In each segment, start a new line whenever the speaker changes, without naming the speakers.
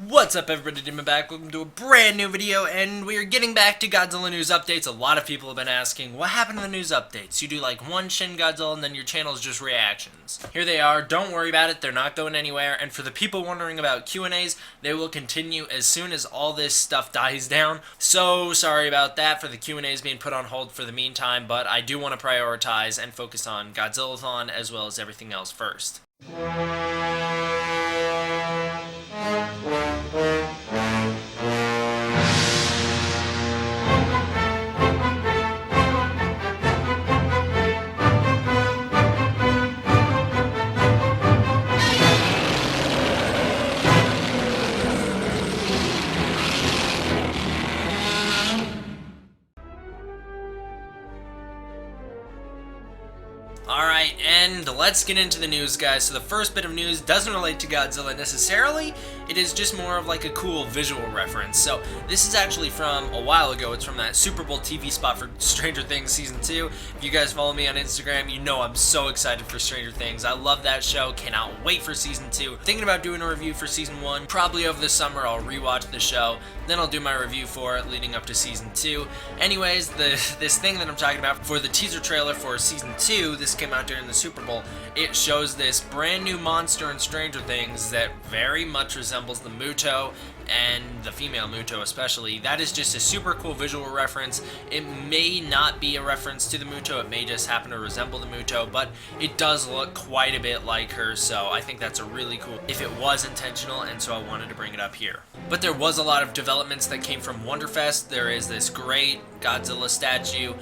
What's up, everybody? Demon back. Welcome to a brand new video, and we're getting back to Godzilla news updates. A lot of people have been asking, what happened to the news updates? You do like one Shin Godzilla, and then your channel is just reactions. Here they are. Don't worry about it. They're not going anywhere. And for the people wondering about Q&As, they will continue as soon as all this stuff dies down. So sorry about that for the Q&As being put on hold for the meantime, but I do want to prioritize and focus on Godzillathon as well as everything else first. Alright, and let's get into the news, guys. So the first bit of news doesn't relate to Godzilla necessarily. It is just more of like a cool visual reference. So this is actually from a while ago. It's from that Super Bowl TV spot for Stranger Things Season 2. If you guys follow me on Instagram, you know I'm so excited for Stranger Things. I love that show. Cannot wait for Season 2. Thinking about doing a review for Season 1. Probably over the summer I'll rewatch the show. Then I'll do my review for it leading up to Season 2. Anyways, this thing that I'm talking about for the teaser trailer for Season 2, this came out during the Super Bowl, it shows this brand new monster in Stranger Things that very much resembles the Muto, and the female Muto especially. That is just a super cool visual reference. It may not be a reference to the Muto, it may just happen to resemble the Muto, but it does look quite a bit like her, so I think that's a really cool, if it was intentional, and so I wanted to bring it up here. But there was a lot of developments that came from Wonderfest. There is this great Godzilla statue.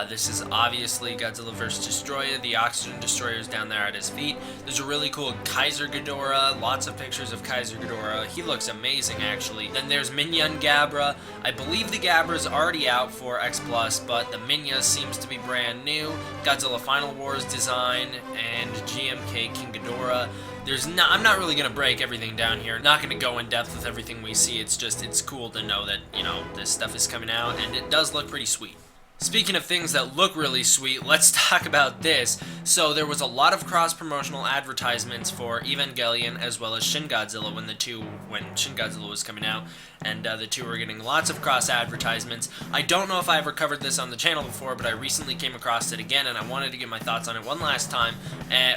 This is obviously Godzilla vs. Destroyer. The oxygen destroyer is down there at his feet. There's a really cool Kaiser Ghidorah. Lots of pictures of Kaiser Ghidorah. He looks amazing, actually. Then there's Minion Gabra. I believe the Gabra is already out for X+, but the Minya seems to be brand new. Godzilla Final Wars design and GMK King Ghidorah. I'm not really going to break everything down here. Not going to go in depth with everything we see. It's cool to know that, you know, this stuff is coming out, and it does look pretty sweet. Speaking of things that look really sweet, let's talk about this. So there was a lot of cross-promotional advertisements for Evangelion as well as Shin Godzilla when Shin Godzilla was coming out, and the two were getting lots of cross-advertisements. I don't know if I ever covered this on the channel before, but I recently came across it again, and I wanted to get my thoughts on it one last time,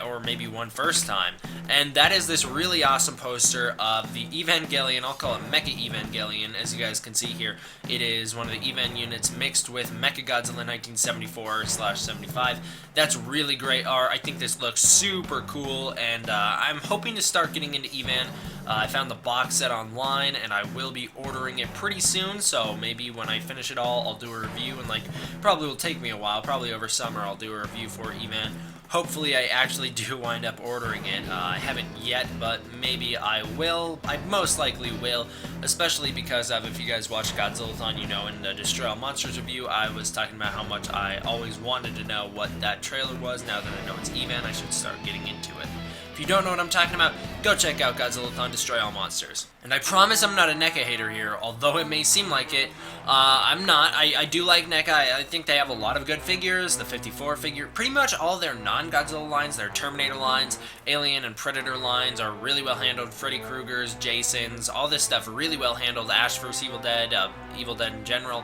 or maybe one first time. And that is this really awesome poster of the Evangelion. I'll call it Mecha Evangelion, as you guys can see here. It is one of the Evan units mixed with Mecha Godzilla 1974/75. That's really great art. I think this looks super cool, and I'm hoping to start getting into Evan. I found the box set online, and I will be ordering it pretty soon, so maybe when I finish it all, I'll do a review, and probably will take me a while. Probably over summer, I'll do a review for Evan. Hopefully I actually do wind up ordering it. I haven't yet, but maybe I will. I most likely will, especially because if you guys watch Godzillathon, you know in the Destroy All Monsters review, I was talking about how much I always wanted to know what that trailer was. Now that I know it's Evan, I should start getting into it. If you don't know what I'm talking about, go check out Godzillathon Destroy All Monsters. And I promise I'm not a NECA hater here, although it may seem like it. I'm not. I do like NECA. I think they have a lot of good figures. The 54 figure, pretty much all their non-Godzilla lines, their Terminator lines, Alien and Predator lines are really well handled. Freddy Krueger's, Jason's, all this stuff really well handled. Ash vs. Evil Dead, Evil Dead in general.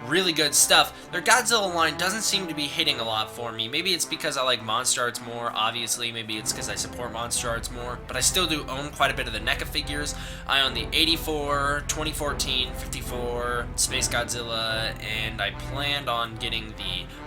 Really good stuff. Their Godzilla line doesn't seem to be hitting a lot for me. Maybe it's because I like Monster Arts more, obviously. Maybe it's because I support Monster Arts more. But I still do own quite a bit of the NECA figures. I own the 84, 2014, 54, Space Godzilla, and I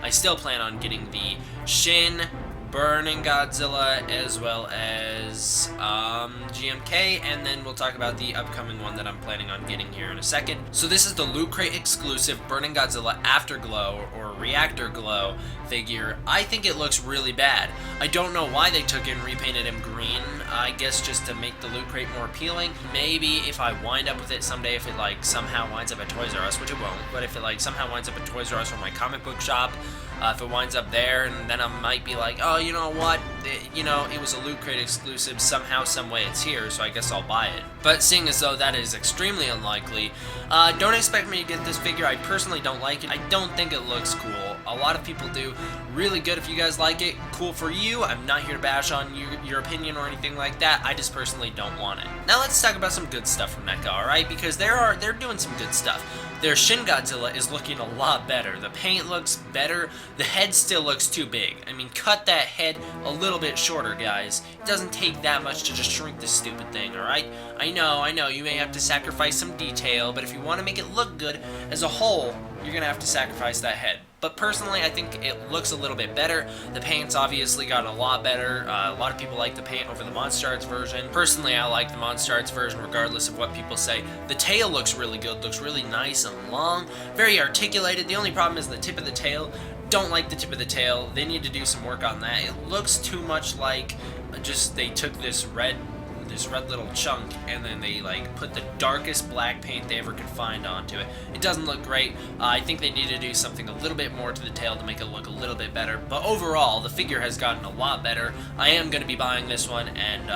still plan on getting the Shin Burning Godzilla as well as GMK, and then we'll talk about the upcoming one that I'm planning on getting here in a second. So this is the Loot Crate exclusive Burning Godzilla Afterglow or Reactor Glow figure. I think it looks really bad. I don't know why they took it and repainted him green. I guess just to make the Loot Crate more appealing. Maybe if I wind up with it someday, if it somehow winds up at Toys R Us, which it won't, but if it somehow winds up at Toys R Us or my comic book shop, if it winds up there, and then I might be like, oh, you know what, it was a Loot Crate exclusive, somehow, someway it's here, so I guess I'll buy it. But seeing as though that is extremely unlikely, don't expect me to get this figure. I personally don't like it. I don't think it looks cool. a lot of people do. Really good if you guys like it. Cool for you. I'm not here to bash on your opinion or anything like that. I just personally don't want it. Now let's talk about some good stuff from NECA, alright? Because they're doing some good stuff. Their Shin Godzilla is looking a lot better. The paint looks better. The head still looks too big. I mean, cut that head a little bit shorter, guys. It doesn't take that much to just shrink this stupid thing, alright? I know, you may have to sacrifice some detail, but if you want to make it look good as a whole, you're going to have to sacrifice that head. But personally, I think it looks a little bit better. The paint's obviously gotten a lot better. A lot of people like the paint over the Monster Arts version. Personally, I like the Monster Arts version regardless of what people say. The tail looks really good, looks really nice and long, very articulated. The only problem is the tip of the tail. Don't like the tip of the tail. They need to do some work on that. It looks too much like just they took this red little chunk and then they like put the darkest black paint they ever could find onto it. It doesn't look great. I think they need to do something a little bit more to the tail to make it look a little bit better, but overall the figure has gotten a lot better. I am going to be buying this one, and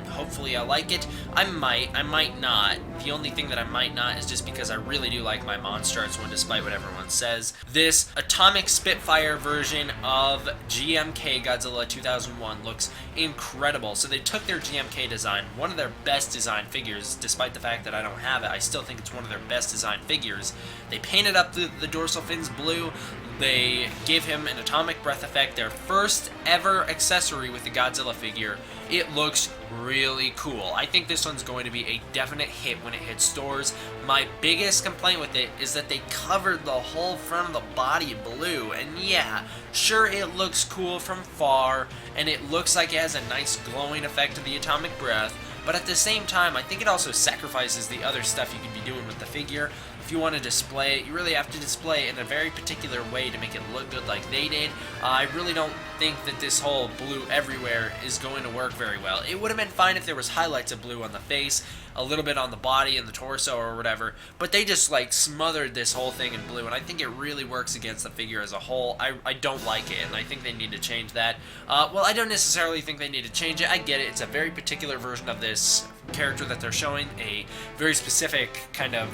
hopefully I like it. I might not. The only thing that I might not is just because I really do like my Monster Arts one, despite what everyone says. This Atomic Spitfire version of GMK Godzilla 2001 looks incredible. So they took their GMK design, one of their best designed figures, despite the fact that I don't have it. I still think it's one of their best designed figures. They painted up the dorsal fins blue. They gave him an atomic breath effect, their first ever accessory with the Godzilla figure. It looks really cool. I think this one's going to be a definite hit when it hits stores. My biggest complaint with it is that they covered the whole front of the body in blue, and yeah, sure, it looks cool from far, and it looks like it has a nice glowing effect of the atomic breath, but at the same time, I think it also sacrifices the other stuff you could be doing with the figure. If you want to display it, you really have to display it in a very particular way to make it look good like they did. I really don't think that this whole blue everywhere is going to work very well. It would have been fine if there was highlights of blue on the face, a little bit on the body and the torso or whatever, but they just like smothered this whole thing in blue, and I think it really works against the figure as a whole. I don't like it, and I think they need to change that. Well, I don't necessarily think they need to change it. I get it. It's a very particular version of this character that they're showing, a very specific kind of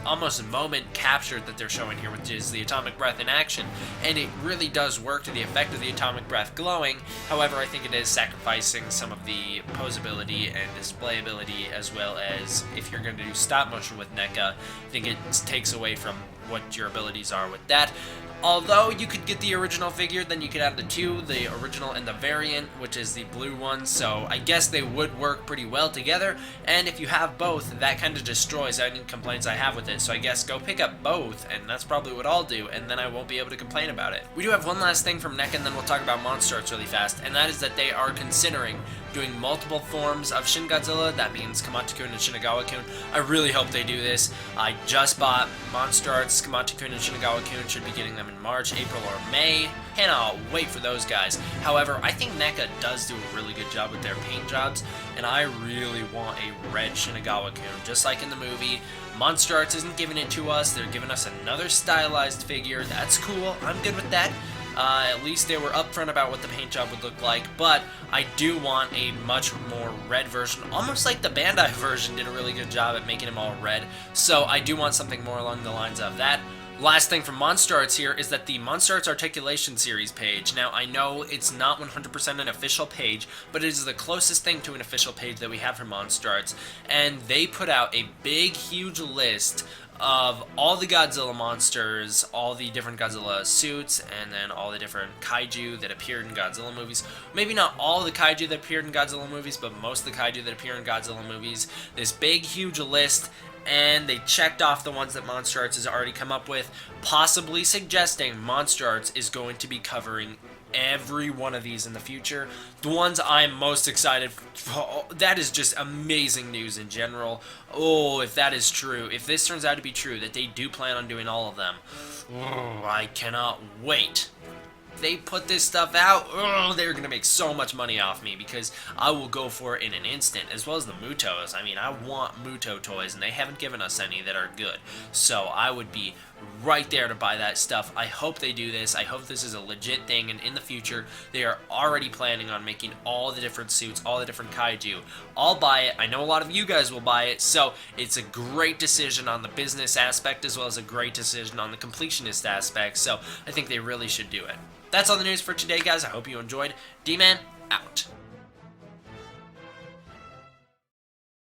almost moment captured that they're showing here, which is the atomic breath in action, and it really does work to the effect of the atomic breath glowing. However, I think it is sacrificing some of the posability and displayability, as well as if you're going to do stop motion with NECA, I think it takes away from what your abilities are with that. Although you could get the original figure, then you could have the two, the original and the variant, which is the blue one, so I guess they would work pretty well together, and if you have both, that kind of destroys any complaints I have with it, so I guess go pick up both, and that's probably what I'll do, and then I won't be able to complain about it. We do have one last thing from NECA, and then we'll talk about Monster Arts really fast, and that is that they are considering doing multiple forms of Shin Godzilla. That means Kamata-kun and Shinagawa-kun. I really hope they do this. I just bought Monster Arts, Kamata-kun and Shinagawa-kun. Should be getting them in March, April, or May. Cannot wait for those guys. However, I think NECA does do a really good job with their paint jobs, and I really want a red Shinagawa-kun, just like in the movie. Monster Arts isn't giving it to us. They're giving us another stylized figure. That's cool. I'm good with that. At least they were upfront about what the paint job would look like, but I do want a much more red version, almost like the Bandai version did a really good job at making them all red, so I do want something more along the lines of that. Last thing from Monster Arts here is that the Monster Arts Articulation Series page, now I know it's not 100% an official page, but it is the closest thing to an official page that we have for Monster Arts, and they put out a big, huge list of all the Godzilla monsters, all the different Godzilla suits, and then all the different kaiju that appeared in Godzilla movies. Maybe not all the kaiju that appeared in Godzilla movies, but most of the kaiju that appear in Godzilla movies. This big, huge list, and they checked off the ones that Monster Arts has already come up with, possibly suggesting Monster Arts is going to be covering every one of these in the future. The ones I'm most excited for, that is just amazing news in general. Oh, if that is true, if this turns out to be true, that they do plan on doing all of them, oh, I cannot wait. They put this stuff out, oh, they're going to make so much money off me, because I will go for it in an instant, as well as the Mutos. I mean, I want Muto toys, and they haven't given us any that are good, so I would be right there to buy that stuff. I hope they do this. I hope this is a legit thing, and in the future they are already planning on making all the different suits, all the different kaiju. I'll buy it. I know a lot of you guys will buy it, so it's a great decision on the business aspect as well as a great decision on the completionist aspect, so I think they really should do it. That's all the news for today, guys. I hope you enjoyed. D-Man, out.